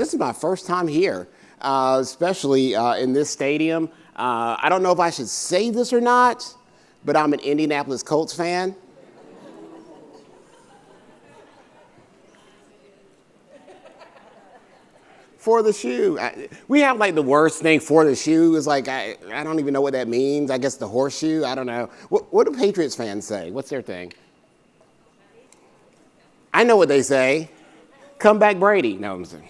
This is my first time here, especially in this stadium. I don't know if I should say this or not, but I'm an Indianapolis Colts fan. For the shoe. We have like the worst thing for the shoe. Is like, I don't even know what that means. I guess the horseshoe, I don't know. What do Patriots fans say? What's their thing? I know what they say. Come back Brady. No, I'm saying.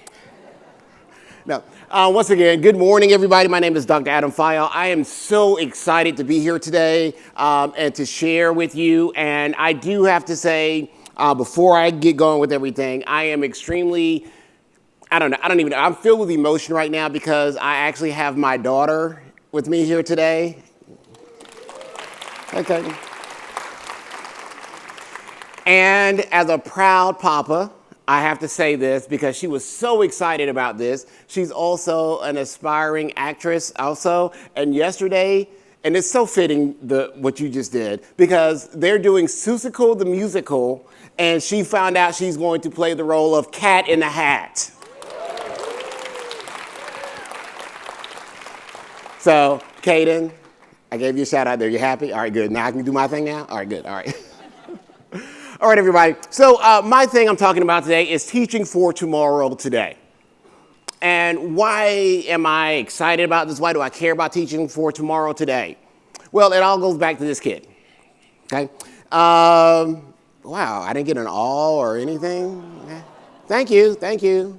No. Once again, good morning, everybody. My name is Dr. Adam Phyall. I am so excited to be here today and to share with you. And I do have to say, before I get going with everything, I am extremely, I'm filled with emotion right now because I actually have my daughter with me here today. Okay. And as a proud papa, I have to say this because she was so excited about this. She's also an aspiring actress also. And yesterday, and it's so fitting what you just did, because they're doing Seussical the Musical, and she found out she's going to play the role of Cat in the Hat. So, Kaden, I gave you a shout out there. You happy? All right, good. Now I can do my thing now? All right, good. All right. All right, everybody. So my thing I'm talking about today is teaching for tomorrow today. And why am I excited about this? Why do I care about teaching for tomorrow today? Well, it all goes back to this kid. Okay. Wow, I didn't get an all or anything. Okay. Thank you. Thank you.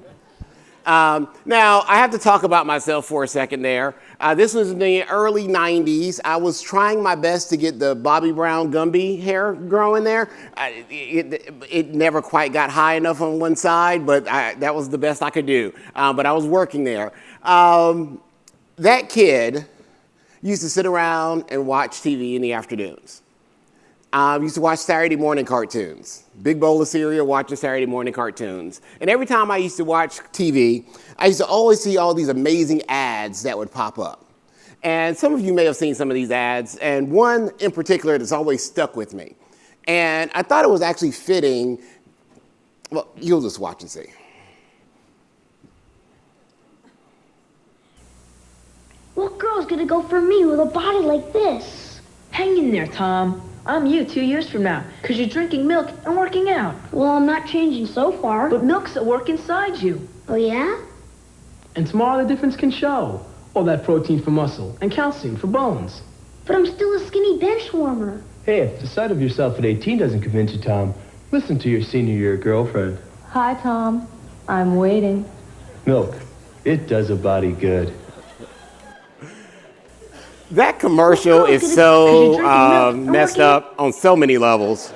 Now, I have to talk about myself for a second there. This was in the early 90s. I was trying my best to get the Bobby Brown Gumby hair growing there. It never quite got high enough on one side, but that was the best I could do. But I was working there. That kid used to sit around and watch TV in the afternoons. Used to watch Saturday morning cartoons. Big bowl of cereal, watching Saturday morning cartoons. And every time I used to watch TV, I used to always see all these amazing ads that would pop up. And some of you may have seen some of these ads, and one in particular that's always stuck with me. And I thought it was actually fitting. Well, you'll just watch and see. What girl's gonna go for me with a body like this? Hang in there, Tom. I'm you 2 years from now, because you're drinking milk and working out. Well, I'm not changing so far. But milk's at work inside you. Oh, yeah? And tomorrow the difference can show. All that protein for muscle and calcium for bones. But I'm still a skinny bench warmer. Hey, if the sight of yourself at 18 doesn't convince you, Tom, listen to your senior year girlfriend. Hi, Tom. I'm waiting. Milk. It does a body good. That commercial is so messed up on so many levels.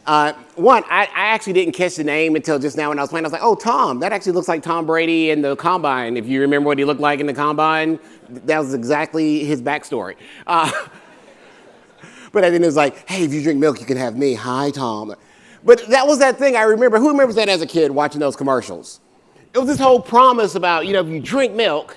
One, I actually didn't catch the name until just now when I was playing. I was like, oh, Tom, that actually looks like Tom Brady in the Combine. If you remember what he looked like in the Combine, that was exactly his backstory. But then it was like, hey, if you drink milk, you can have me. Hi, Tom. But that was that thing I remember. Who remembers that as a kid watching those commercials? It was this whole promise about, if you drink milk,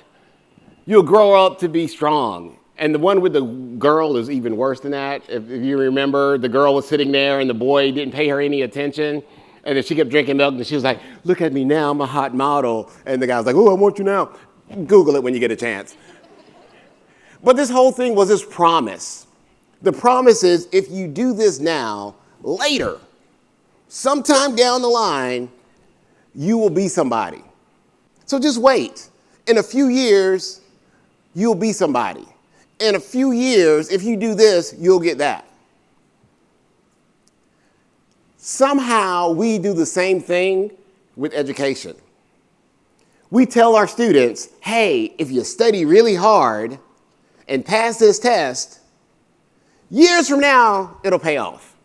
you'll grow up to be strong. And the one with the girl is even worse than that. If you remember, the girl was sitting there and the boy didn't pay her any attention. And then she kept drinking milk and she was like, look at me now, I'm a hot model. And the guy was like, oh, I want you now. Google it when you get a chance. But this whole thing was this promise. The promise is if you do this now, later, sometime down the line, you will be somebody. So just wait. In a few years, you'll be somebody. In a few years, if you do this, you'll get that. Somehow, we do the same thing with education. We tell our students, hey, if you study really hard and pass this test, years from now, it'll pay off.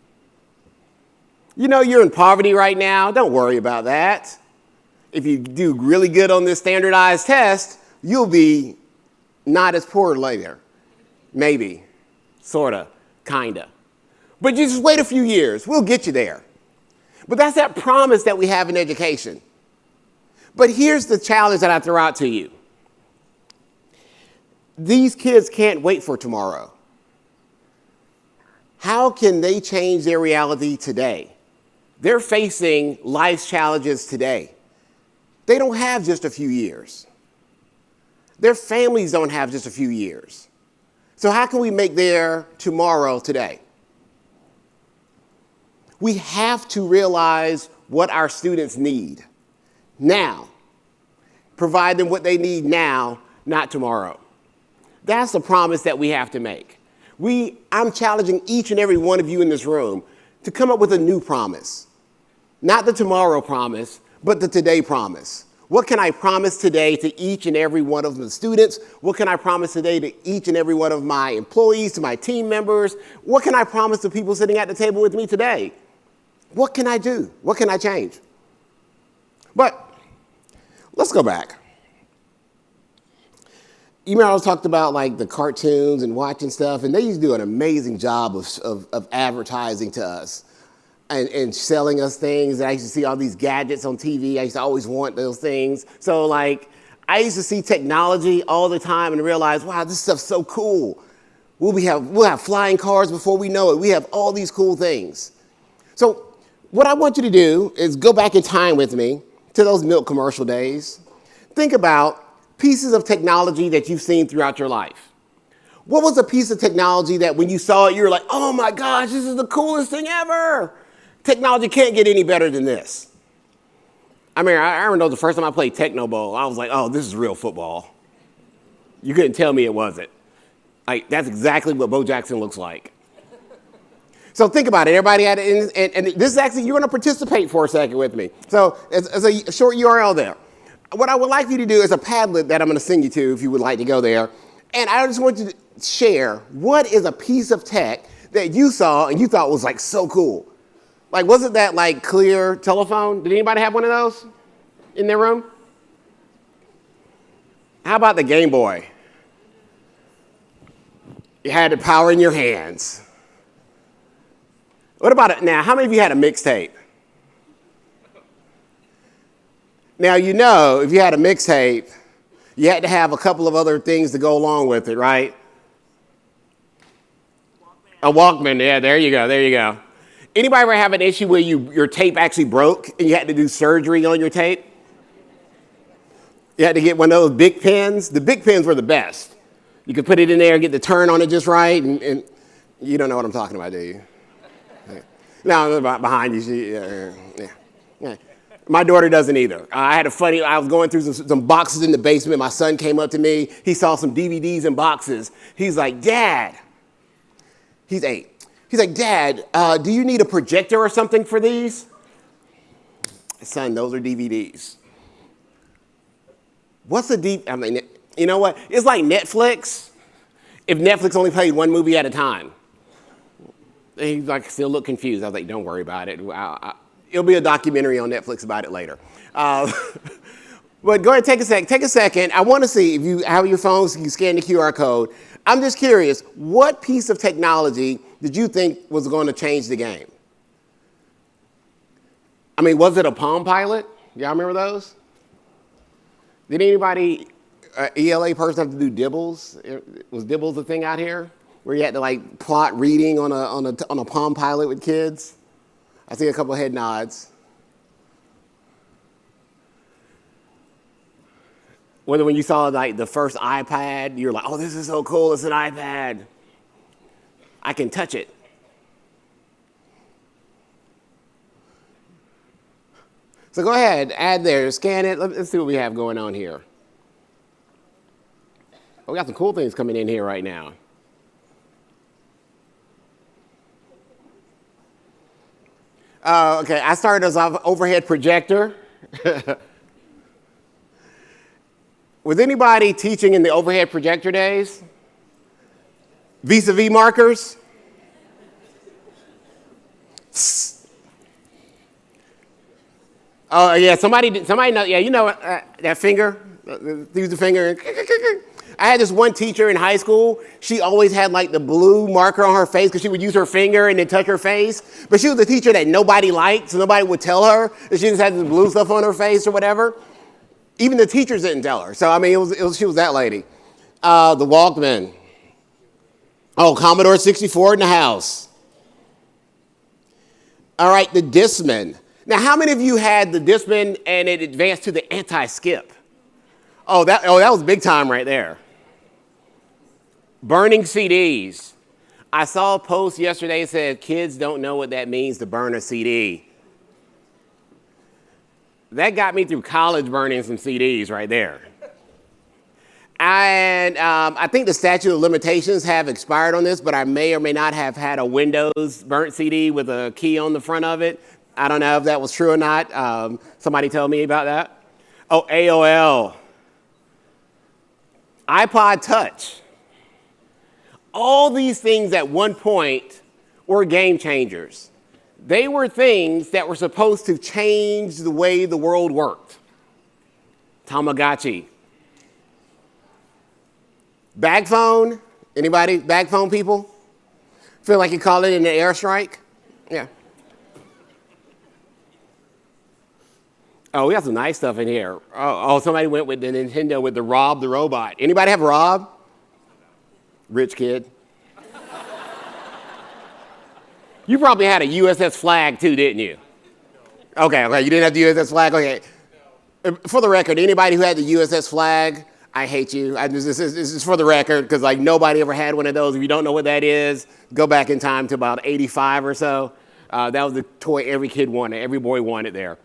You're in poverty right now. Don't worry about that. If you do really good on this standardized test, you'll be not as poor later. Maybe, sorta, kinda. But you just wait a few years, we'll get you there. But that's that promise that we have in education. But here's the challenge that I throw out to you. These kids can't wait for tomorrow. How can they change their reality today? They're facing life's challenges today. They don't have just a few years. Their families don't have just a few years. So how can we make their tomorrow today? We have to realize what our students need now. Provide them what they need now, not tomorrow. That's the promise that we have to make. I'm challenging each and every one of you in this room to come up with a new promise. Not the tomorrow promise, but the today promise. What can I promise today to each and every one of the students? What can I promise today to each and every one of my employees, to my team members? What can I promise to people sitting at the table with me today? What can I do? What can I change? But let's go back. You know, I was talked about like the cartoons and watching stuff, and they used to do an amazing job of advertising to us and selling us things. I used to see all these gadgets on TV. I used to always want those things. So like, I used to see technology all the time and realize, wow, this stuff's so cool. We'll have flying cars before we know it. We have all these cool things. So what I want you to do is go back in time with me to those milk commercial days. Think about pieces of technology that you've seen throughout your life. What was a piece of technology that when you saw it, you were like, oh my gosh, this is the coolest thing ever. Technology can't get any better than this. I mean, I remember the first time I played Techno Bowl, I was like, oh, this is real football. You couldn't tell me it wasn't. Like, that's exactly what Bo Jackson looks like. So think about it, everybody had it, and this is actually, you're gonna participate for a second with me. So as a short URL there. What I would like you to do is a Padlet that I'm gonna send you to if you would like to go there. And I just want you to share, what is a piece of tech that you saw and you thought was like so cool? Like, wasn't that like clear telephone? Did anybody have one of those in their room? How about the Game Boy? You had the power in your hands. What about it now? How many of you had a mixtape? Now, you know, if you had a mixtape, you had to have a couple of other things to go along with it, right? A Walkman, yeah, there you go, there you go. Anybody ever have an issue where your tape actually broke and you had to do surgery on your tape? You had to get one of those big pens. The big pens were the best. You could put it in there and get the turn on it just right, and you don't know what I'm talking about, do you? No, behind you. Yeah. My daughter doesn't either. I was going through some boxes in the basement. My son came up to me. He saw some DVDs in boxes. He's like, Dad. He's 8. He's like, Dad, do you need a projector or something for these? Son, those are DVDs. What's a DVD? I mean, you know what? It's like Netflix, if Netflix only played one movie at a time. He's like, still look confused. I was like, don't worry about it. It'll be a documentary on Netflix about it later. But go ahead, take a second. I want to see if you have your phones, you scan the QR code. I'm just curious, what piece of technology did you think was going to change the game? I mean, was it a Palm Pilot? Y'all remember those? Did anybody, ELA person, have to do dibbles? Was dibbles a thing out here? Where you had to like plot reading on a Palm Pilot with kids? I see a couple of head nods. Whether when you saw like the first iPad, you're like, oh, this is so cool, it's an iPad. I can touch it. So go ahead, add there, scan it. Let's see what we have going on here. Oh, we got some cool things coming in here right now. Okay, I started as an overhead projector. Was anybody teaching in the overhead projector days? Vis-a-vis markers? Oh yeah, somebody know, yeah, you know that finger? Use the finger. I had this one teacher in high school. She always had like the blue marker on her face because she would use her finger and then touch her face. But she was a teacher that nobody liked, so nobody would tell her that she just had this blue stuff on her face or whatever. Even the teachers didn't tell her. So I mean, she was that lady. The Walkman. Oh, Commodore 64 in the house. All right, the Discman. Now, how many of you had the Discman and it advanced to the anti-skip? Oh, that was big time right there. Burning CDs. I saw a post yesterday that said kids don't know what that means to burn a CD. That got me through college burning some CDs right there. And I think the statute of limitations have expired on this, but I may or may not have had a Windows burnt CD with a key on the front of it. I don't know if that was true or not. Somebody tell me about that. Oh, AOL. iPod Touch. All these things at one point were game changers. They were things that were supposed to change the way the world worked. Tamagotchi. Bag phone? Anybody? Bag phone people? Feel like you call it in an airstrike? Yeah. Oh, we got some nice stuff in here. Oh, somebody went with the Nintendo with the Rob the Robot. Anybody have Rob? Rich kid. You probably had a USS Flag too, didn't you? Okay, you didn't have the USS Flag? Okay. For the record, anybody who had the USS Flag, I hate you. This is for the record, because like nobody ever had one of those. If you don't know what that is, go back in time to about 85 or so. That was the toy every kid wanted, every boy wanted there.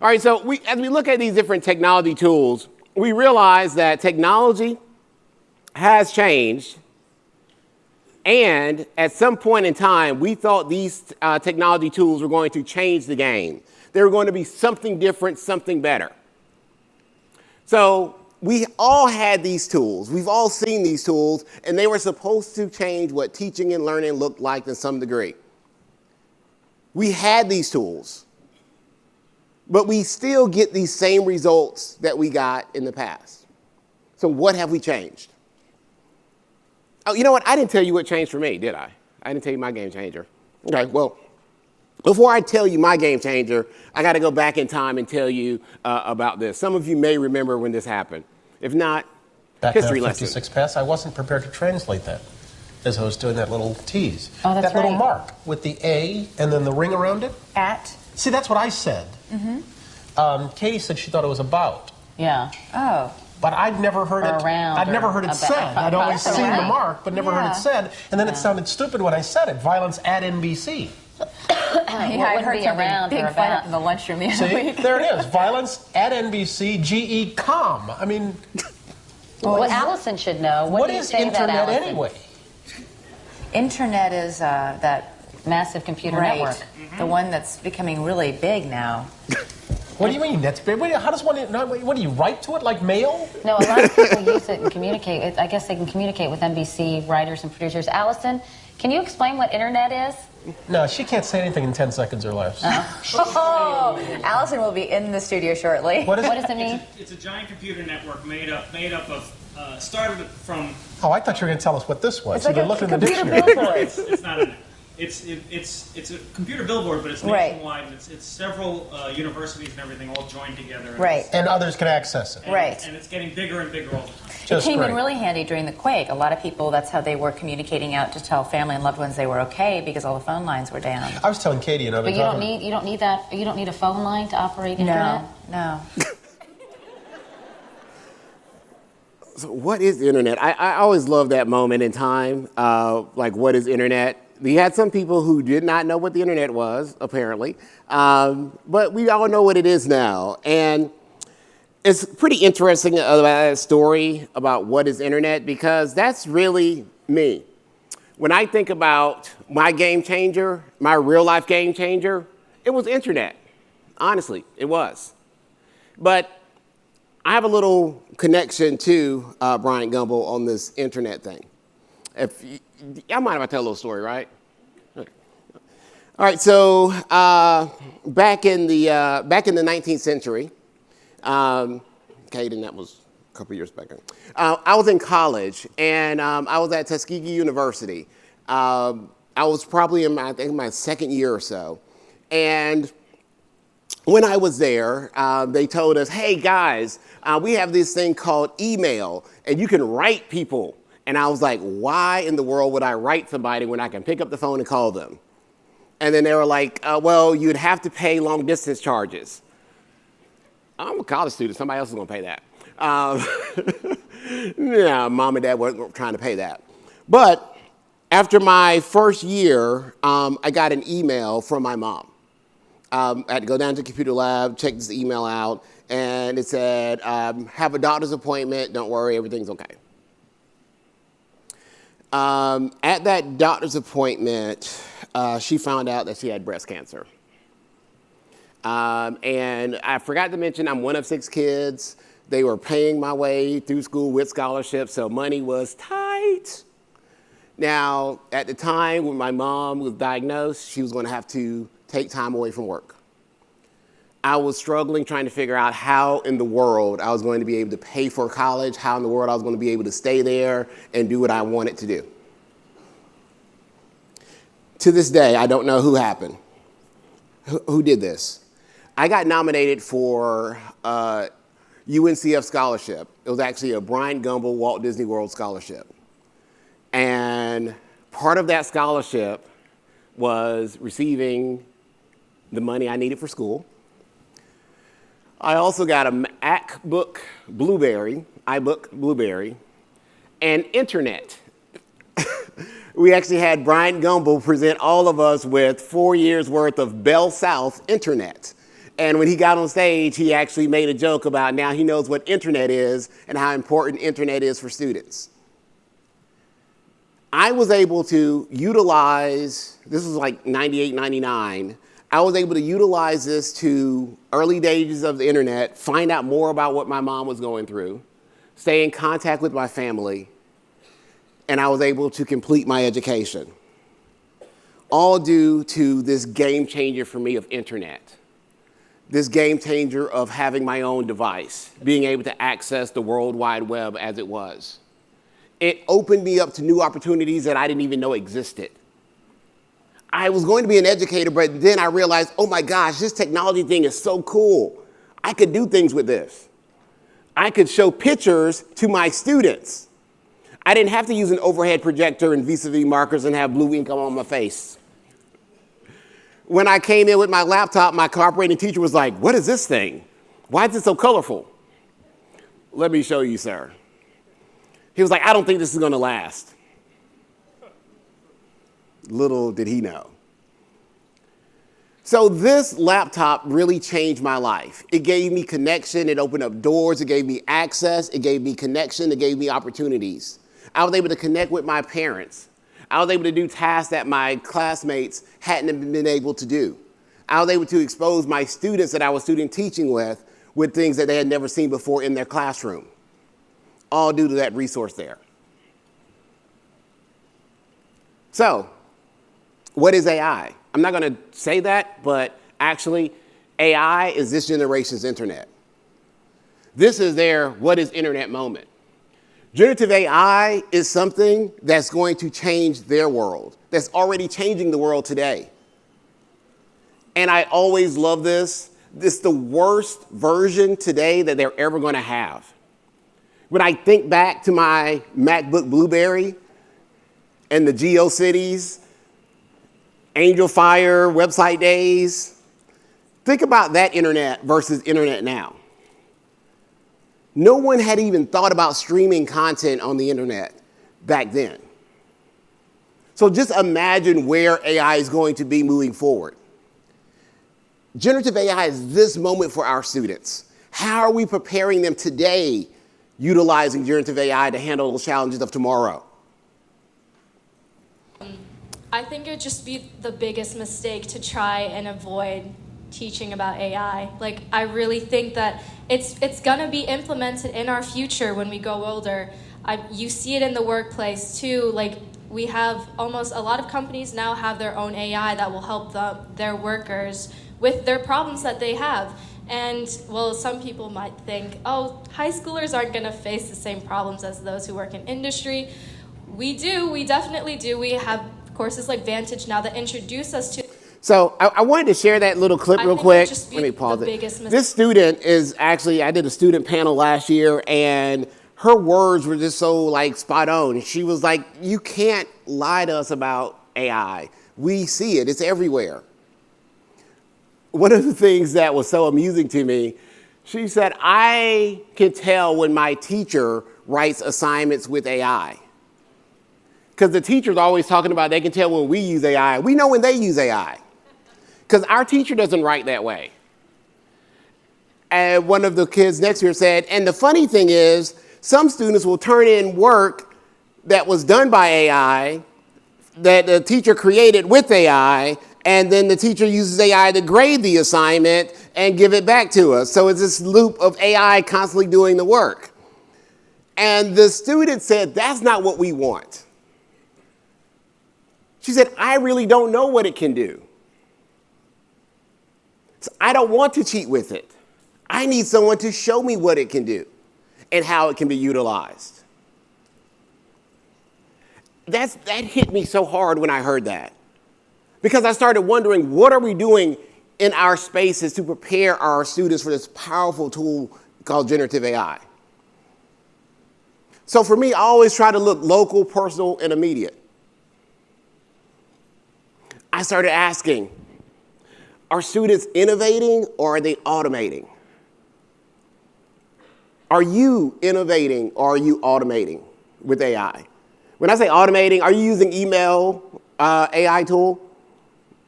All right, so as we look at these different technology tools, we realize that technology has changed. And at some point in time, we thought these technology tools were going to change the game. They were going to be something different, something better. So we all had these tools. We've all seen these tools, and they were supposed to change what teaching and learning looked like to some degree. We had these tools, but we still get these same results that we got in the past. So what have we changed? Oh, you know what? I didn't tell you what changed for me, did I? I didn't tell you my game changer. Okay, well, before I tell you my game changer, I got to go back in time and tell you about this. Some of you may remember when this happened. If not, back history in lesson. 56 pass, I wasn't prepared to translate that as I was doing that little tease. Oh, that's that little right. mark with the A and then the ring around it. At? See, that's what I said. Katie said she thought it was about. Yeah. Oh. But I'd never heard it. Around I'd never heard it about. said. I'd always That's seen the right. mark, but never heard it said. And then it sounded stupid when I said it. Violence at NBC. I heard be something around big or fight about? up in the lunchroom the other See, week. there it is. Violence at NBC. GE com. I mean, Well, Allison should know. what do you is say to that, internet Allison? anyway? Internet is that Massive computer right, network. the one that's becoming really big now. What do you mean? That's big. How does one? What do you write to it like mail? No, a lot of people use it and communicate. I guess they can communicate with NBC writers and producers. Allison, can you explain what internet is? No, she can't say anything in 10 seconds or less. Oh, Allison will be in the studio shortly. What is What it? does it mean? It's a giant computer network made up of started from. Oh, I thought you were going to tell us what this was. It's like You're a looking in the computer dictionary. billboard. It's not a. It's a computer billboard, but it's Right. nationwide. And it's several universities and everything all joined together. And Right. And others can access it. Right. And it's getting bigger and bigger all the time. It Just came great. in really handy during the quake. A lot of people, that's how they were communicating out to tell family and loved ones they were okay because all the phone lines were down. I was telling Katie another But you don't need that. You don't need a phone line to operate internet. No. So what is the internet? I always love that moment in time, like what is internet? We had some people who did not know what the internet was, apparently, but we all know what it is now. And it's pretty interesting about that story about what is internet, because that's really me. When I think about my game changer, my real life game changer, it was internet. Honestly, it was. But I have a little connection to Bryant Gumbel on this internet thing. I mind if I tell a little story, right? Okay. All right, so back in the 19th century, Caden, that was a couple years back. I was in college, and I was at Tuskegee University. I was probably in my second year or so, and when I was there, they told us, hey guys, we have this thing called email, and you can write people. And I was like, why in the world would I write somebody when I can pick up the phone and call them? And then they were like, well, you'd have to pay long distance charges. I'm a college student, somebody else is gonna pay that. Yeah, mom and dad weren't trying to pay that. But after my first year, I got an email from my mom. I had to go down to the computer lab, check this email out, and it said, have a doctor's appointment, don't worry, everything's okay. At that doctor's appointment, she found out that she had breast cancer. And I forgot to mention I'm one of 6 kids. They were paying my way through school with scholarships, so money was tight. Now, at the time when my mom was diagnosed, she was going to have to take time away from work. I was struggling trying to figure out how in the world I was going to be able to pay for college, how in the world I was going to be able to stay there and do what I wanted to do. To this day, I don't know who happened, who did this. I got nominated for UNCF scholarship. It was actually a Bryant Gumbel Walt Disney World scholarship. And part of that scholarship was receiving the money I needed for school. I also got a iBook Blueberry, and internet. We actually had Bryant Gumbel present all of us with 4 years worth of Bell South internet. And when he got on stage, he actually made a joke about now he knows what internet is and how important internet is for students. I was able to utilize, this was like 98, 99, I was able to utilize this to early days of the internet, find out more about what my mom was going through, stay in contact with my family, and I was able to complete my education. All due to this game changer for me of internet. This game changer of having my own device, being able to access the World Wide Web as it was. It opened me up to new opportunities that I didn't even know existed. I was going to be an educator, but then I realized, oh my gosh, this technology thing is so cool. I could do things with this. I could show pictures to my students. I didn't have to use an overhead projector and vis-a-vis markers and have blue ink on my face. When I came in with my laptop, my cooperating teacher was like, what is this thing? Why is it so colorful? Let me show you, sir. He was like, I don't think this is going to last. Little did he know. So this laptop really changed my life. It gave me connection, it opened up doors, it gave me access, it gave me connection, it gave me opportunities. I was able to connect with my parents. I was able to do tasks that my classmates hadn't been able to do. I was able to expose my students that I was student teaching with things that they had never seen before in their classroom. All due to that resource there. So, what is AI? I'm not going to say that, but actually, AI is this generation's internet. This is their what is internet moment. Generative AI is something that's going to change their world, that's already changing the world today. And I always love this. This is the worst version today that they're ever going to have. When I think back to my MacBook Blueberry and the GeoCities, Angel Fire website days, think about that internet versus internet now. No one had even thought about streaming content on the internet back then. So just imagine where AI is going to be moving forward. Generative AI is this moment for our students. How are we preparing them today utilizing generative AI to handle the challenges of tomorrow? I think it would just be the biggest mistake to try and avoid teaching about AI. Like, I really think that it's gonna be implemented in our future when we go older. You see it in the workplace too. Like, we have almost a lot of companies now have their own AI that will help their workers with their problems that they have. And, well, some people might think, oh, high schoolers aren't gonna face the same problems as those who work in industry. We do, we definitely do. We have courses like Vantage now that introduce us to. So I wanted to share that little clip real quick. Let me pause it. This student is actually, I did a student panel last year, and her words were just so like spot on. She was like, you can't lie to us about AI. We see it. It's everywhere. One of the things that was so amusing to me, she said, I can tell when my teacher writes assignments with AI. Because the teacher's always talking about they can tell when we use AI. We know when they use AI. Because our teacher doesn't write that way. And one of the kids next to her said, and the funny thing is, some students will turn in work that was done by AI, that the teacher created with AI, and then the teacher uses AI to grade the assignment and give it back to us. So it's this loop of AI constantly doing the work. And the student said, that's not what we want. She said, I really don't know what it can do. So I don't want to cheat with it. I need someone to show me what it can do and how it can be utilized. That hit me so hard when I heard that. Because I started wondering, what are we doing in our spaces to prepare our students for this powerful tool called generative AI? So for me, I always try to look local, personal, and immediate. I started asking, are students innovating or are they automating? Are you innovating or are you automating with AI? When I say automating, are you using email AI tool?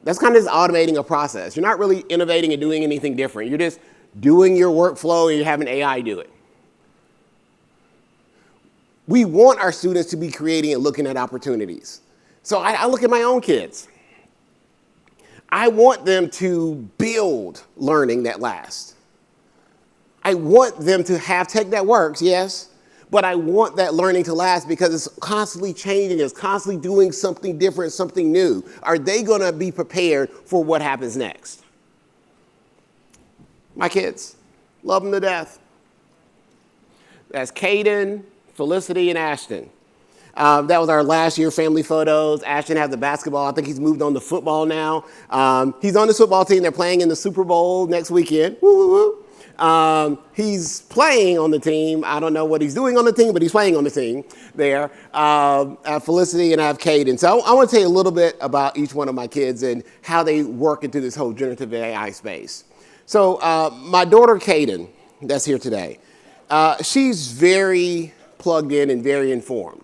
That's kind of just automating a process. You're not really innovating and doing anything different. You're just doing your workflow and you're having AI do it. We want our students to be creating and looking at opportunities. So I look at my own kids. I want them to build learning that lasts. I want them to have tech that works, yes, but I want that learning to last because it's constantly changing, it's constantly doing something different, something new. Are they going to be prepared for what happens next? My kids, love them to death. That's Caden, Felicity, and Ashton. That was our last year family photos. Ashton has the basketball. I think he's moved on to football now. He's on the football team. They're playing in the Super Bowl next weekend. Woo, woo, woo. He's playing on the team. I don't know what he's doing on the team, but he's playing on the team there. I have Felicity and I have Caden. So I want to tell you a little bit about each one of my kids and how they work into this whole generative AI space. So my daughter, Caden, that's here today, she's very plugged in and very informed.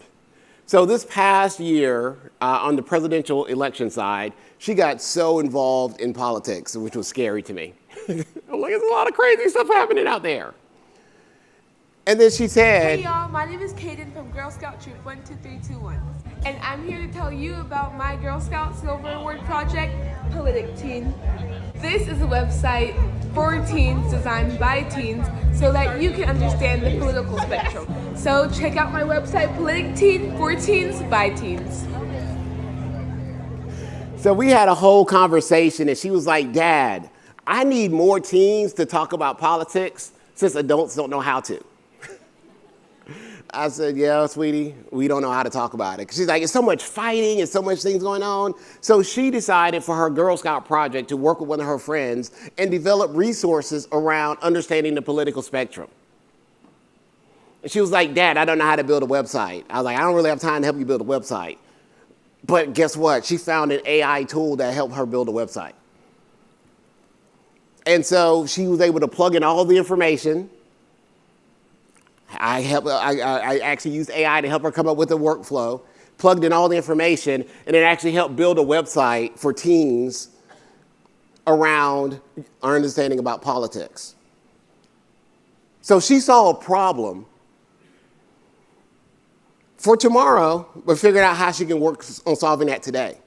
So this past year, on the presidential election side, she got so involved in politics, which was scary to me. I'm like, there's a lot of crazy stuff happening out there. And then she said, hey y'all, my name is Caden from Girl Scout Troop 12321. And I'm here to tell you about my Girl Scout Silver Award project, Politic Teen. This is a website for teens, designed by teens, so that you can understand the political spectrum. So check out my website, Politic Teen, for teens, by teens. So we had a whole conversation and she was like, Dad, I need more teens to talk about politics since adults don't know how to. I said, yeah, sweetie, we don't know how to talk about it. She's like, it's so much fighting and so much things going on. So she decided for her Girl Scout project to work with one of her friends and develop resources around understanding the political spectrum. And she was like, Dad, I don't know how to build a website. I was like, I don't really have time to help you build a website. But guess what? She found an AI tool that helped her build a website. And so she was able to plug in all the information. I actually used AI to help her come up with a workflow, plugged in all the information, and it actually helped build a website for teens around our understanding about politics. So she saw a problem. For tomorrow, we're figuring out how she can work on solving that today.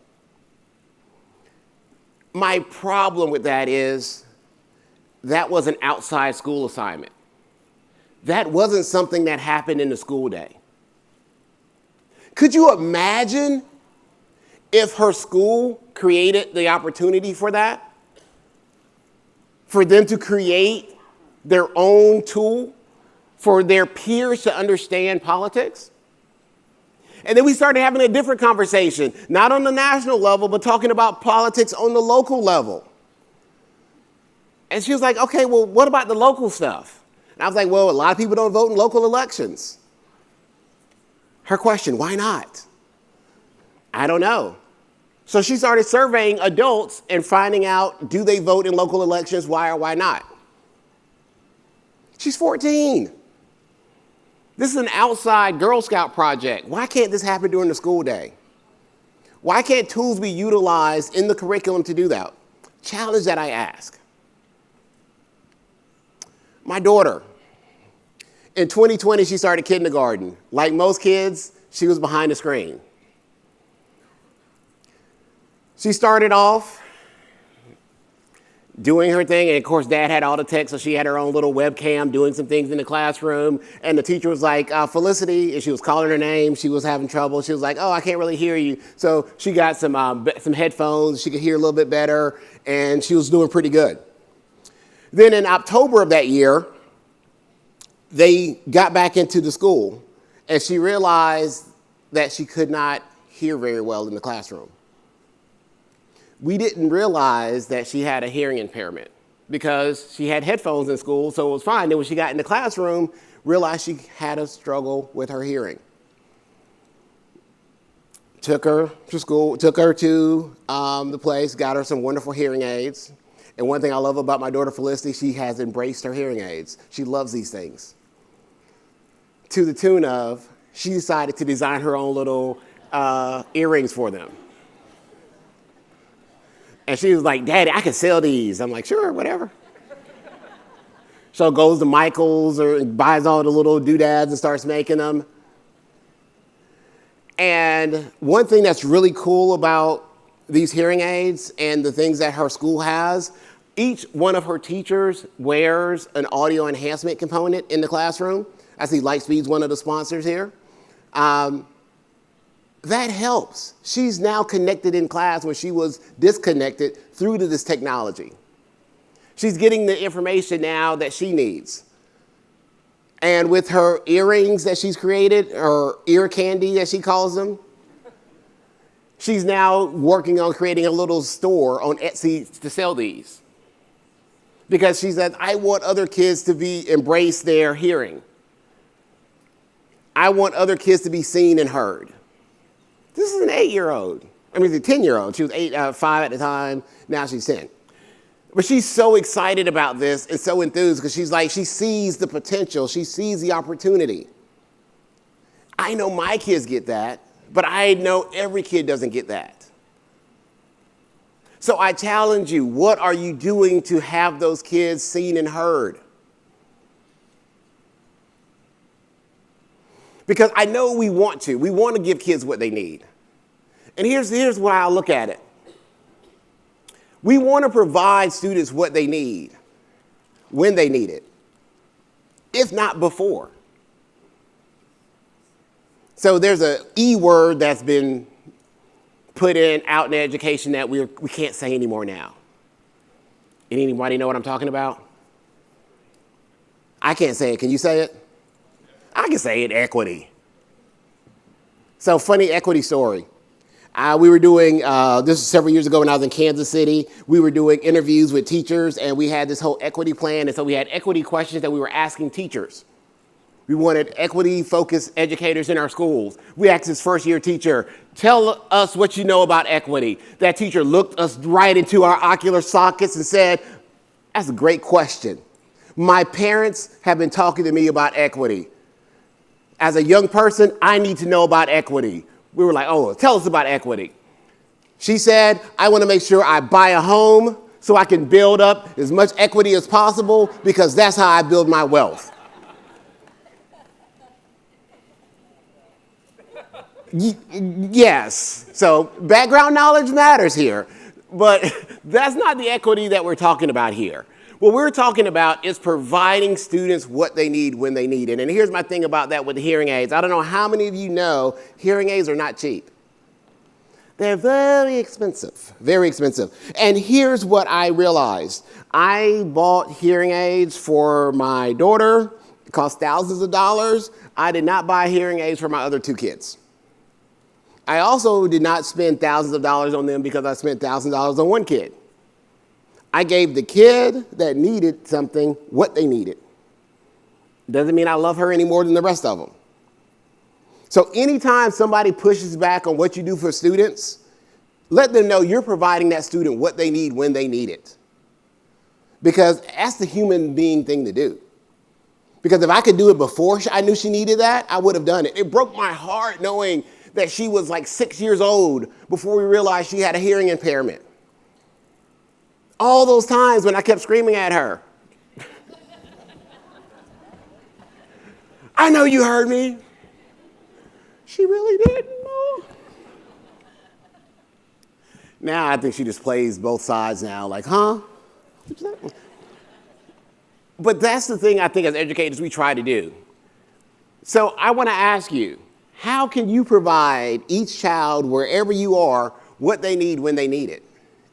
My problem with that is that was an outside school assignment. That wasn't something that happened in the school day. Could you imagine if her school created the opportunity for that? For them to create their own tool for their peers to understand politics? And then we started having a different conversation, not on the national level, but talking about politics on the local level. And she was like, okay, well, what about the local stuff? And I was like, well, a lot of people don't vote in local elections. Her question, why not? I don't know. So she started surveying adults and finding out, do they vote in local elections, why or why not? She's 14. This is an outside Girl Scout project. Why can't this happen during the school day? Why can't tools be utilized in the curriculum to do that? Challenge that I ask. My daughter, in 2020, she started kindergarten. Like most kids, she was behind the screen. She started off doing her thing, and of course, Dad had all the tech, so she had her own little webcam doing some things in the classroom, and the teacher was like, Felicity, and she was calling her name, she was having trouble, she was like, oh, I can't really hear you. So she got some headphones, she could hear a little bit better, and she was doing pretty good. Then in October of that year, they got back into the school, and she realized that she could not hear very well in the classroom. We didn't realize that she had a hearing impairment because she had headphones in school, so it was fine. Then when she got in the classroom, realized she had a struggle with her hearing. Took her to school, took her to the place, got her some wonderful hearing aids. And one thing I love about my daughter Felicity, she has embraced her hearing aids. She loves these things. To the tune of, she decided to design her own little earrings for them. And she was like, Daddy, I can sell these. I'm like, sure, whatever. So goes to Michael's or buys all the little doodads and starts making them. And one thing that's really cool about these hearing aids and the things that her school has, each one of her teachers wears an audio enhancement component in the classroom. I see Lightspeed's one of the sponsors here. That helps. She's now connected in class when she was disconnected through to this technology. She's getting the information now that she needs. And with her earrings that she's created, or ear candy as she calls them, she's now working on creating a little store on Etsy to sell these. Because she said, I want other kids to embrace their hearing. I want other kids to be seen and heard. This is an 8-year-old. I mean, it's a 10-year-old. She was 5 at the time. Now she's 10. But she's so excited about this and so enthused because she's like, she sees the potential. She sees the opportunity. I know my kids get that, but I know every kid doesn't get that. So I challenge you, what are you doing to have those kids seen and heard? Because I know we want to. We want to give kids what they need. And here's why I look at it. We want to provide students what they need, when they need it, if not before. So there's an E word that's been put out in education that we can't say anymore now. Anybody know what I'm talking about? I can't say it. Can you say it? I can say it, equity. So funny equity story. We were doing, this was several years ago when I was in Kansas City, we were doing interviews with teachers and we had this whole equity plan. And so we had equity questions that we were asking teachers. We wanted equity-focused educators in our schools. We asked this first-year teacher, tell us what you know about equity. That teacher looked us right into our ocular sockets and said, that's a great question. My parents have been talking to me about equity. As a young person, I need to know about equity. We were like, oh, tell us about equity. She said, I want to make sure I buy a home so I can build up as much equity as possible because that's how I build my wealth. Yes, so background knowledge matters here, but that's not the equity that we're talking about here. What we're talking about is providing students what they need when they need it. And here's my thing about that with the hearing aids. I don't know how many of you know hearing aids are not cheap. They're very expensive, very expensive. And here's what I realized. I bought hearing aids for my daughter. It cost thousands of dollars. I did not buy hearing aids for my other 2 kids. I also did not spend thousands of dollars on them because I spent thousands of dollars on one kid. I gave the kid that needed something what they needed. Doesn't mean I love her any more than the rest of them. So anytime somebody pushes back on what you do for students, Let them know you're providing that student what they need when they need it. Because that's the human being thing to do. Because if I could do it before I knew she needed that, I would have done it. It broke my heart knowing that she was like 6 years old before we realized she had a hearing impairment. All those times when I kept screaming at her. I know you heard me. She really didn't. No. Now I think she just plays both sides now, like, huh? But that's the thing I think as educators we try to do. So I want to ask you, how can you provide each child, wherever you are, what they need when they need it,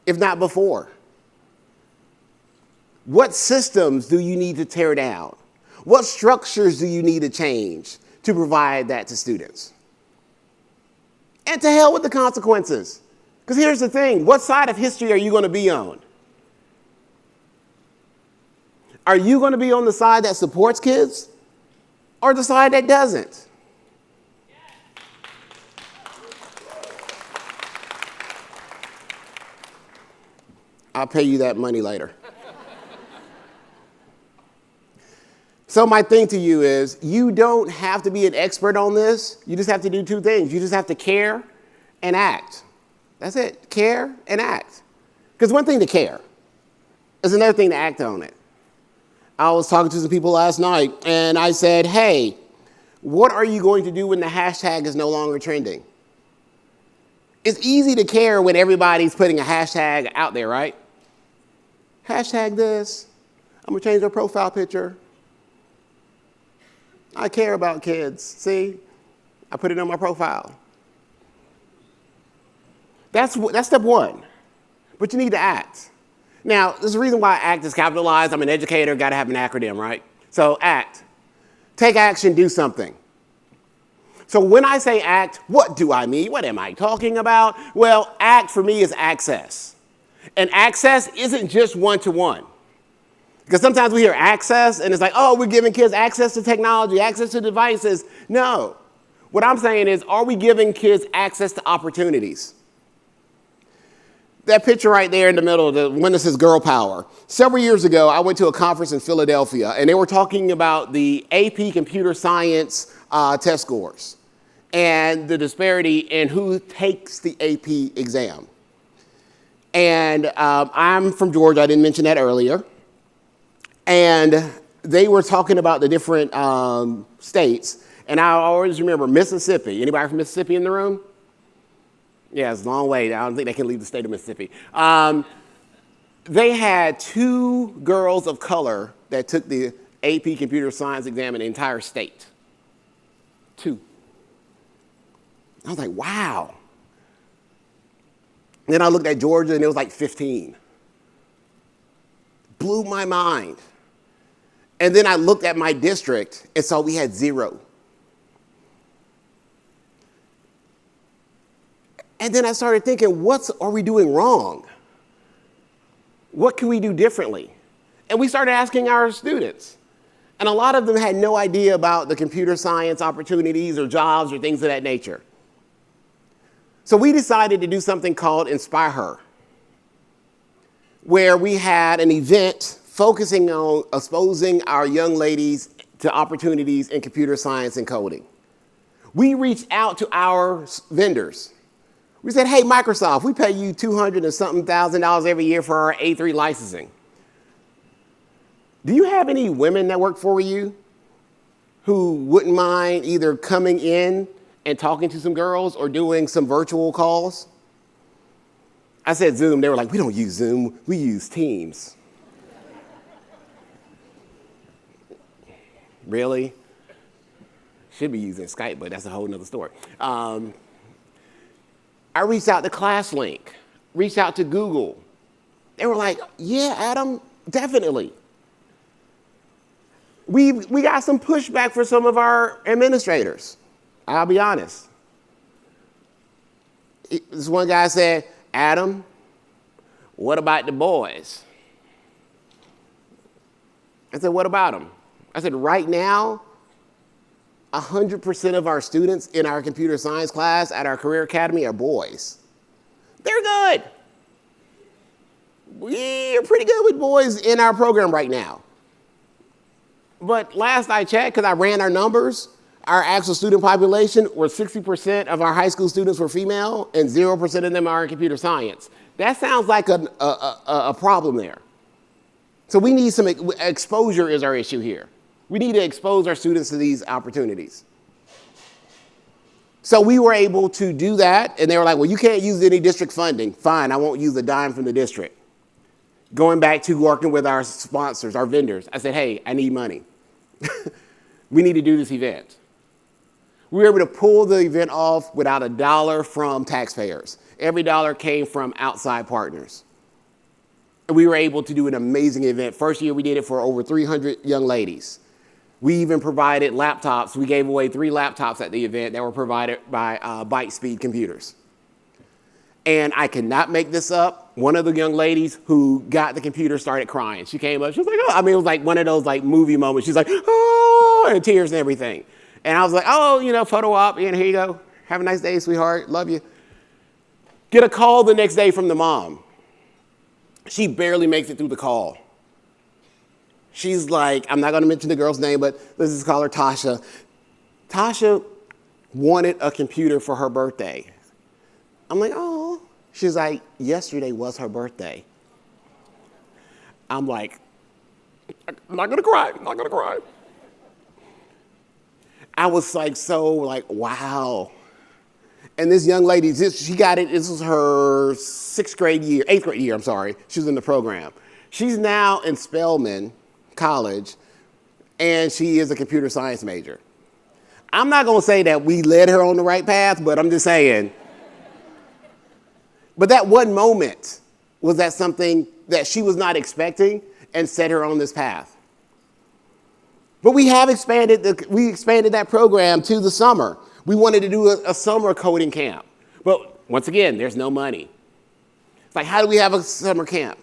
if not before? What systems do you need to tear down? What structures do you need to change to provide that to students? And to hell with the consequences. Because here's the thing, what side of history are you going to be on? Are you going to be on the side that supports kids or the side that doesn't? I'll pay you that money later. So my thing to you is, you don't have to be an expert on this. You just have to do two things. You just have to care and act. That's it. Care and act. Because one thing to care is another thing to act on it. I was talking to some people last night, and I said, hey, what are you going to do when the hashtag is no longer trending? It's easy to care when everybody's putting a hashtag out there, right? Hashtag this. I'm going to change their profile picture. I care about kids. See? I put it on my profile. That's step one. But you need to act. Now, there's a reason why ACT is capitalized. I'm an educator, got to have an acronym, right? So ACT. Take action, do something. So when I say ACT, what do I mean? What am I talking about? Well, ACT for me is access. And access isn't just one-to-one. Because sometimes we hear access and it's like, oh, we're giving kids access to technology, access to devices. No. What I'm saying is, are we giving kids access to opportunities? That picture right there in the middle, the one that says girl power. Several years ago, I went to a conference in Philadelphia, and they were talking about the AP computer science test scores and the disparity in who takes the AP exam. And I'm from Georgia. I didn't mention that earlier. And they were talking about the different states. And I always remember Mississippi. Anybody from Mississippi in the room? Yeah, it's a long way. I don't think they can leave the state of Mississippi. They had 2 girls of color that took the AP computer science exam in the entire state. 2. I was like, wow. Then I looked at Georgia and it was like 15. Blew my mind. And then I looked at my district and saw we had 0. And then I started thinking, what are we doing wrong? What can we do differently? And we started asking our students. And a lot of them had no idea about the computer science opportunities or jobs or things of that nature. So we decided to do something called Inspire Her, where we had an event focusing on exposing our young ladies to opportunities in computer science and coding. We reached out to our vendors. We said, hey, Microsoft, we pay you $200 and something thousand every year for our A3 licensing. Do you have any women that work for you who wouldn't mind either coming in and talking to some girls or doing some virtual calls? I said Zoom. They were like, we don't use Zoom. We use Teams. Really? Should be using Skype, but that's a whole nother story. I reached out to ClassLink, reached out to Google. They were like, yeah, Adam, definitely. We got some pushback for some of our administrators. I'll be honest. This one guy said, Adam, what about the boys? I said, what about them? I said, right now, 100% of our students in our computer science class at our career academy are boys. They're good. We're pretty good with boys in our program right now. But last I checked, because I ran our numbers, our actual student population were 60% of our high school students were female and 0% of them are in computer science. That sounds like a problem there. So we need some exposure is our issue here. We need to expose our students to these opportunities. So we were able to do that, and they were like, well, you can't use any district funding. Fine, I won't use a dime from the district. Going back to working with our sponsors, our vendors, I said, hey, I need money. We need to do this event. We were able to pull the event off without a dollar from taxpayers. Every dollar came from outside partners. And we were able to do an amazing event. First year we did it for over 300 young ladies. We even provided laptops. We gave away 3 laptops at the event that were provided by Byte-Speed Computers. And I cannot make this up. One of the young ladies who got the computer started crying. She came up, she was like, oh, I mean, it was like one of those like movie moments. She's like, oh, and tears and everything. And I was like, oh, you know, photo op, and here you go. Have a nice day, sweetheart, love you. Get a call the next day from the mom. She barely makes it through the call. She's like, I'm not gonna mention the girl's name, but let's just call her Tasha. Tasha wanted a computer for her birthday. I'm like, oh. She's like, yesterday was her birthday. I'm like, I'm not gonna cry, I'm not gonna cry. I was like, so like, wow. And this young lady, she got it, this was her 8th grade year, I'm sorry. She was in the program. She's now in Spelman College, and she is a computer science major. I'm not gonna say that we led her on the right path, but I'm just saying. But that one moment was that something that she was not expecting and set her on this path. But we have expanded that program to the summer. We wanted to do a summer coding camp. But once again, there's no money. It's like, how do we have a summer camp?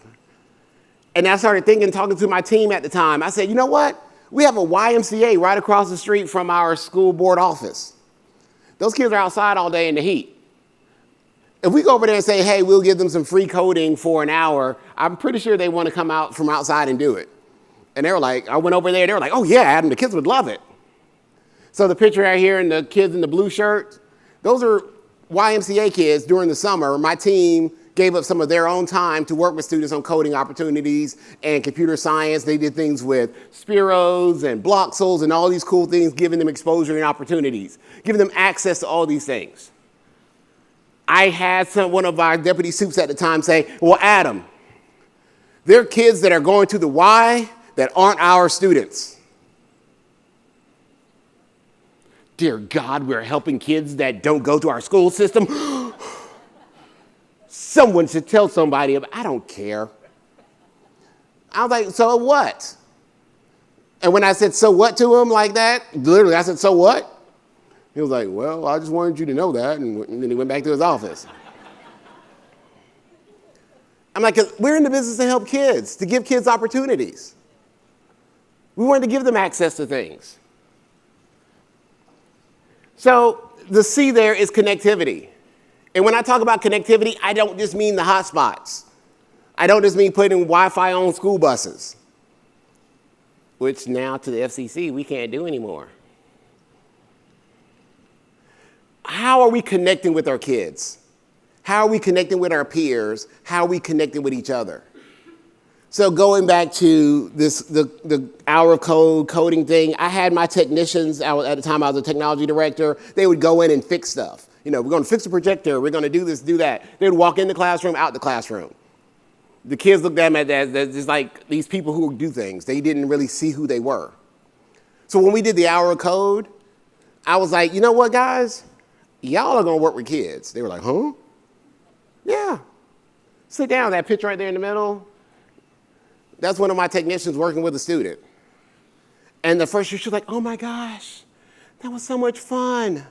And I started thinking, talking to my team at the time, I said, you know what? We have a YMCA right across the street from our school board office. Those kids are outside all day in the heat. If we go over there and say, hey, we'll give them some free coding for an hour, I'm pretty sure they want to come out from outside and do it. And they were like, I went over there, they were like, oh yeah, Adam, the kids would love it. So the picture right here and the kids in the blue shirt, those are YMCA kids during the summer. My team gave up some of their own time to work with students on coding opportunities and computer science. They did things with Spiros and Bloxels and all these cool things, giving them exposure and opportunities, giving them access to all these things. I had one of our deputy soups at the time say, well, Adam, there are kids that are going to the Y that aren't our students. Dear God, we're helping kids that don't go to our school system. Someone should tell somebody, I don't care. I was like, so what? And when I said, so what to him like that, literally I said, so what? He was like, well, I just wanted you to know that. And then he went back to his office. I'm like, we're in the business to help kids, to give kids opportunities. We wanted to give them access to things. So the C there is connectivity. And when I talk about connectivity, I don't just mean the hotspots. I don't just mean putting Wi-Fi on school buses, which now to the FCC we can't do anymore. How are we connecting with our kids? How are we connecting with our peers? How are we connecting with each other? So going back to this, the hour of coding thing, I had my technicians, at the time I was a technology director, they would go in and fix stuff. You know, we're going to fix the projector, we're going to do this, do that. They would walk in the classroom, out the classroom. The kids looked at them as just like these people who do things. They didn't really see who they were. So when we did the hour of code, I was like, you know what, guys? Y'all are going to work with kids. They were like, huh? Yeah. Sit down, that picture right there in the middle. That's one of my technicians working with a student. And the first year, she was like, oh my gosh, that was so much fun.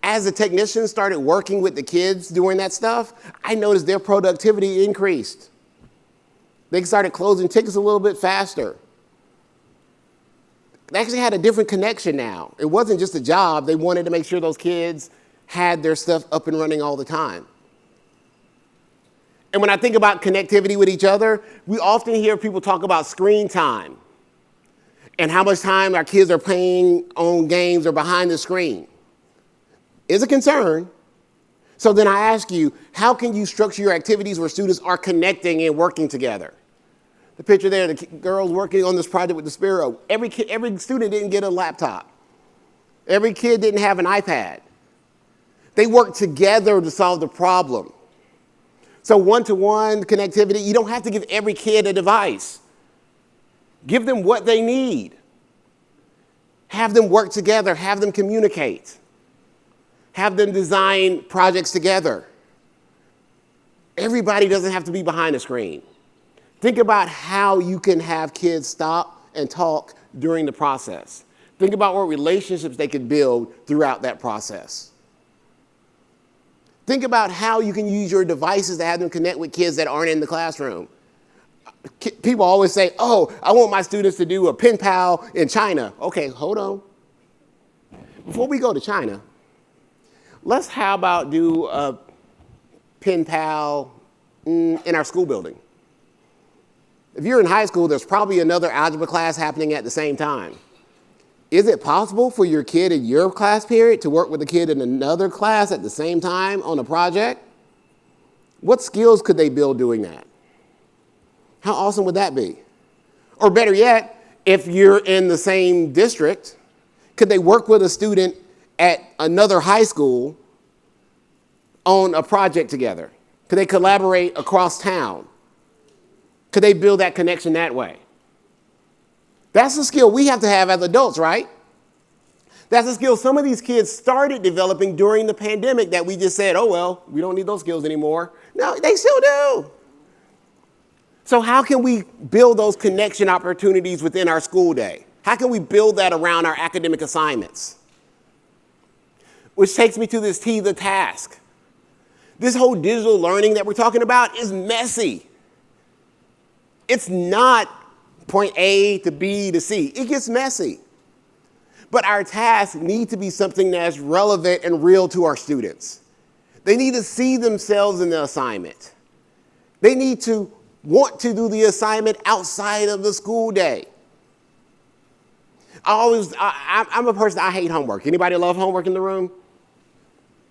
As the technicians started working with the kids doing that stuff, I noticed their productivity increased. They started closing tickets a little bit faster. They actually had a different connection now. It wasn't just a job. They wanted to make sure those kids had their stuff up and running all the time. And when I think about connectivity with each other, we often hear people talk about screen time and how much time our kids are playing on games or behind the screen. It's a concern. So then I ask you, how can you structure your activities where students are connecting and working together? The picture there, the girls working on this project with the Sparrow. Every student didn't get a laptop. Every kid didn't have an iPad. They worked together to solve the problem. So one-to-one connectivity, you don't have to give every kid a device. Give them what they need. Have them work together, have them communicate. Have them design projects together. Everybody doesn't have to be behind a screen. Think about how you can have kids stop and talk during the process. Think about what relationships they could build throughout that process. Think about how you can use your devices to have them connect with kids that aren't in the classroom. People always say, oh, I want my students to do a pen pal in China. Okay, hold on. Before we go to China, let's how about do a pen pal in our school building. If you're in high school, there's probably another algebra class happening at the same time. Is it possible for your kid in your class period to work with a kid in another class at the same time on a project? What skills could they build doing that? How awesome would that be? Or better yet, if you're in the same district, could they work with a student at another high school on a project together? Could they collaborate across town? Could they build that connection that way? That's a skill we have to have as adults, right? That's a skill some of these kids started developing during the pandemic that we just said, oh, well, we don't need those skills anymore. No, they still do. So how can we build those connection opportunities within our school day? How can we build that around our academic assignments? Which takes me to this T, the task. This whole digital learning that we're talking about is messy. It's not point A to B to C. It gets messy. But our tasks need to be something that's relevant and real to our students. They need to see themselves in the assignment. They need to want to do the assignment outside of the school day. I'm a person, I hate homework. Anybody love homework in the room?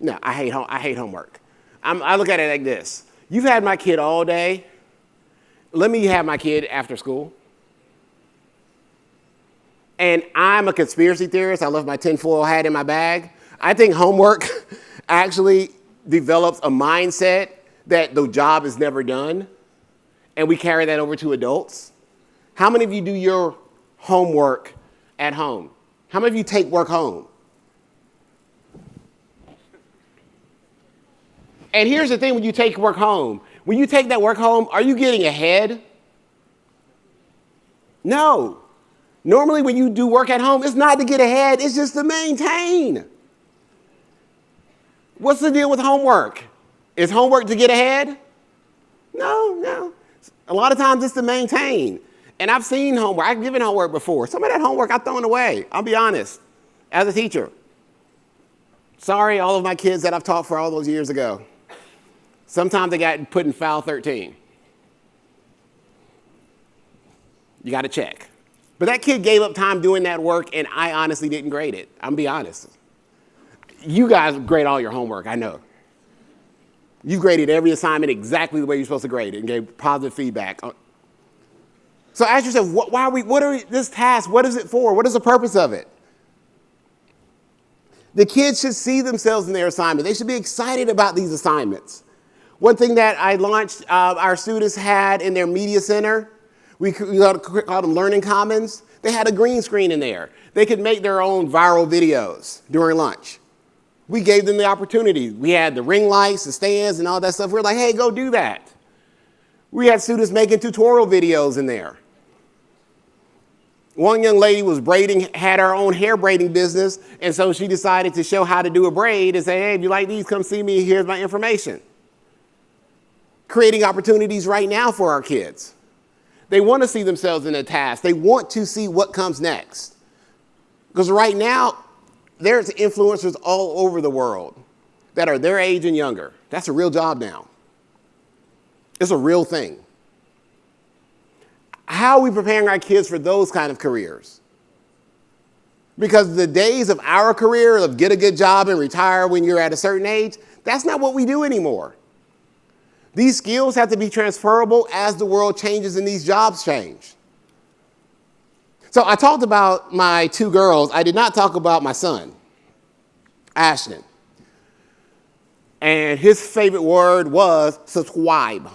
No, I hate homework. I look at it like this. You've had my kid all day. Let me have my kid after school. And I'm a conspiracy theorist. I left my tinfoil hat in my bag. I think homework actually develops a mindset that the job is never done. And we carry that over to adults. How many of you do your homework at home? How many of you take work home? And here's the thing when you take work home. When you take that work home, are you getting ahead? No. Normally when you do work at home, it's not to get ahead, it's just to maintain. What's the deal with homework? Is homework to get ahead? No. A lot of times it's to maintain. And I've seen homework, I've given homework before. Some of that homework I've thrown away, I'll be honest, as a teacher. Sorry, all of my kids that I've taught for all those years ago. Sometimes they got put in Phyall 13. You got to check. But that kid gave up time doing that work, and I honestly didn't grade it. I'm be honest. You guys grade all your homework, I know. You graded every assignment exactly the way you're supposed to grade it and gave positive feedback. So ask yourself, this task, what is it for? What is the purpose of it? The kids should see themselves in their assignment. They should be excited about these assignments. One thing that I launched, our students had in their media center, we called them Learning Commons. They had a green screen in there. They could make their own viral videos during lunch. We gave them the opportunity. We had the ring lights, the stands, and all that stuff. We were like, hey, go do that. We had students making tutorial videos in there. One young lady was braiding, had her own hair braiding business, and so she decided to show how to do a braid and say, hey, if you like these, come see me, here's my information. Creating opportunities right now for our kids. They want to see themselves in a task. They want to see what comes next. Because right now, there's influencers all over the world that are their age and younger. That's a real job now. It's a real thing. How are we preparing our kids for those kind of careers? Because the days of our career, of get a good job and retire when you're at a certain age, that's not what we do anymore. These skills have to be transferable as the world changes and these jobs change. So I talked about my 2 girls. I did not talk about my son, Ashton. And his favorite word was subscribe.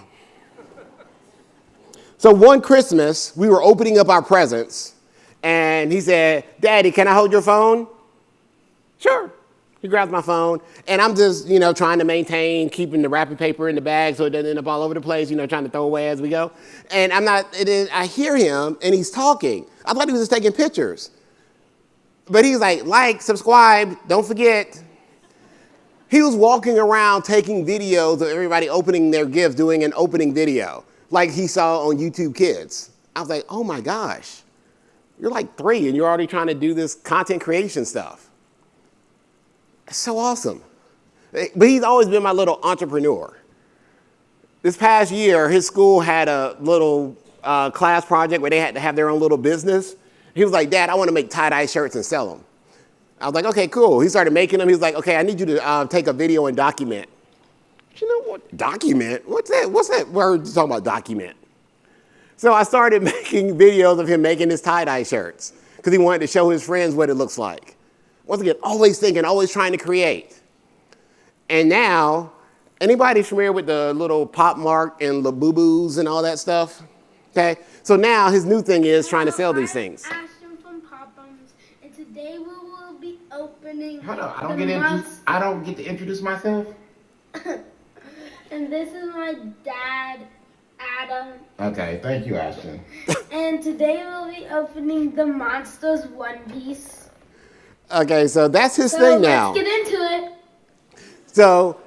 So one Christmas, we were opening up our presents, and he said, "Daddy, can I hold your phone?" Sure. He grabs my phone, and I'm just, trying to maintain keeping the wrapping paper in the bag so it doesn't end up all over the place, trying to throw away as we go. And I hear him, and he's talking. I thought he was just taking pictures. But he's like, subscribe, don't forget. He was walking around taking videos of everybody opening their gifts, doing an opening video, like he saw on YouTube Kids. I was like, oh my gosh, you're like 3 and you're already trying to do this content creation stuff. It's so awesome. But he's always been my little entrepreneur. This past year, his school had a little class project where they had to have their own little business. He was like, "Dad, I want to make tie-dye shirts and sell them." I was like, "Okay, cool." He started making them. He was like, "Okay, I need you to take a video and document." You know what? Document? What's that? What's that word talking about, document? So I started making videos of him making his tie-dye shirts because he wanted to show his friends what it looks like. Once again, always thinking, always trying to create. And now, anybody familiar with the little Pop Mart and Labubu's and all that stuff? Okay, so now his new thing is trying to sell these things. Ashton from Pop-Ums, and today we will be opening. Hold on, I don't get to introduce myself. And this is my dad, Adam. Okay, thank you, Ashton. And today we'll be opening the Monsters One Piece. Okay, so that's his thing now. Let's get into it. So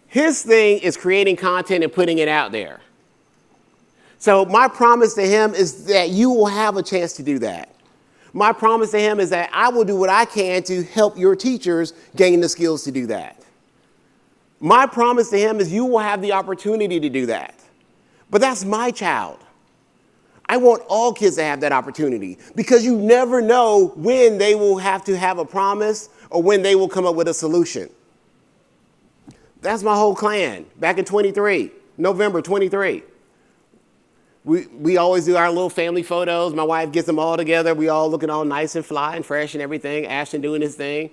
his thing is creating content and putting it out there. So my promise to him is that you will have a chance to do that. My promise to him is that I will do what I can to help your teachers gain the skills to do that. My promise to him is you will have the opportunity to do that. But that's my child. I want all kids to have that opportunity because you never know when they will have to have a promise or when they will come up with a solution. That's my whole plan. Back in November 23. We always do our little family photos. My wife gets them all together. We all looking all nice and fly and fresh and everything. Ashton doing his thing.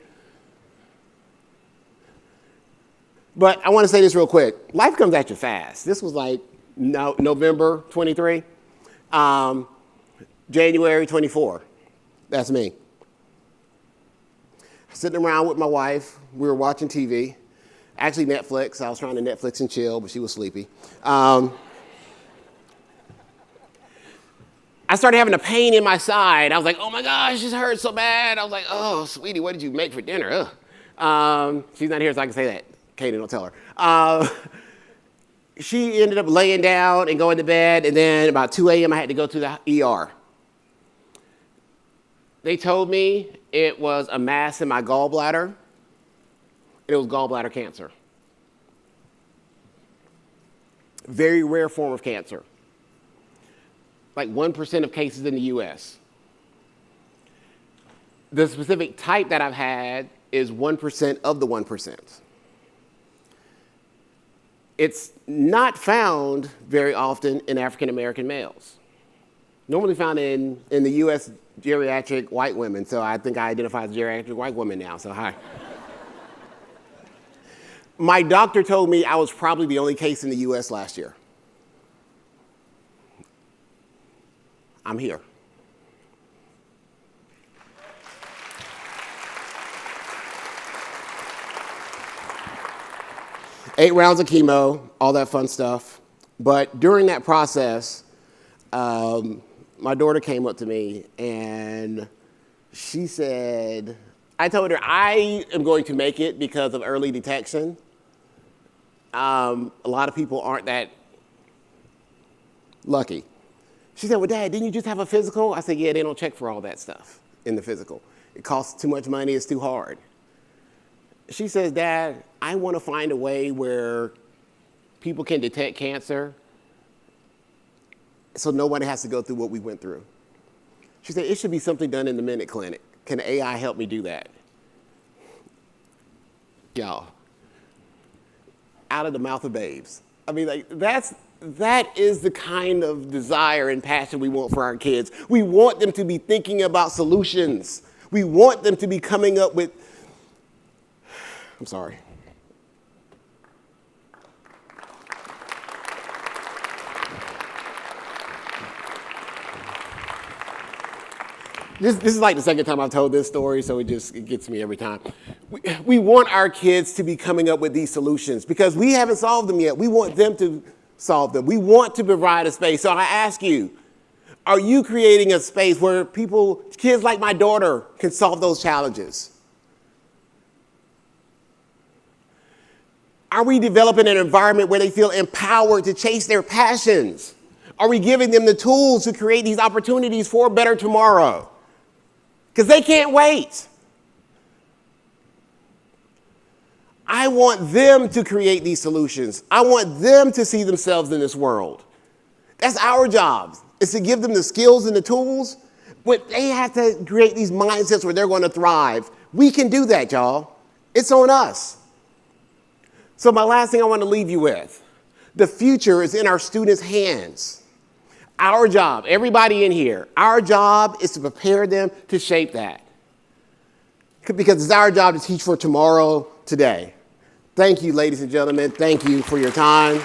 But I want to say this real quick. Life comes at you fast. This was like November 23. January 24. That's me. Sitting around with my wife. We were watching TV. Actually, Netflix. I was trying to Netflix and chill, but she was sleepy. I started having a pain in my side. I was like, oh my gosh, this hurts so bad. I was like, oh, sweetie, what did you make for dinner? She's not here, so I can say that. Katie, don't tell her. She ended up laying down and going to bed, and then about 2 a.m. I had to go to the ER. They told me it was a mass in my gallbladder, and it was gallbladder cancer. Very rare form of cancer. Like 1% of cases in the US. The specific type that I've had is 1% of the 1%. It's not found very often in African American males. Normally found in the US geriatric white women, so I think I identify as a geriatric white woman now, so hi. My doctor told me I was probably the only case in the US last year. I'm here. Eight rounds of chemo, all that fun stuff. But during that process, my daughter came up to me and she said, I told her I am going to make it because of early detection. A lot of people aren't that lucky. She said, well, Dad, didn't you just have a physical? I said, yeah, they don't check for all that stuff in the physical. It costs too much money, it's too hard. She says, Dad, I want to find a way where people can detect cancer so nobody has to go through what we went through. She said, it should be something done in the Minute Clinic. Can AI help me do that? Y'all, out of the mouth of babes. I mean, like, that is the kind of desire and passion we want for our kids. We want them to be thinking about solutions. We want them to be coming up with, I'm sorry. This is like the second time I've told this story, so it gets me every time. We want our kids to be coming up with these solutions because we haven't solved them yet. We want them to solve them. We want to provide a space. So I ask you, are you creating a space where kids like my daughter, can solve those challenges? Are we developing an environment where they feel empowered to chase their passions? Are we giving them the tools to create these opportunities for a better tomorrow? Because they can't wait. I want them to create these solutions. I want them to see themselves in this world. That's our job, is to give them the skills and the tools, but they have to create these mindsets where they're going to thrive. We can do that, y'all. It's on us. So my last thing I want to leave you with, the future is in our students' hands. Our job, everybody in here, our job is to prepare them to shape that. Because it's our job to teach for tomorrow, today. Thank you, ladies and gentlemen. Thank you for your time.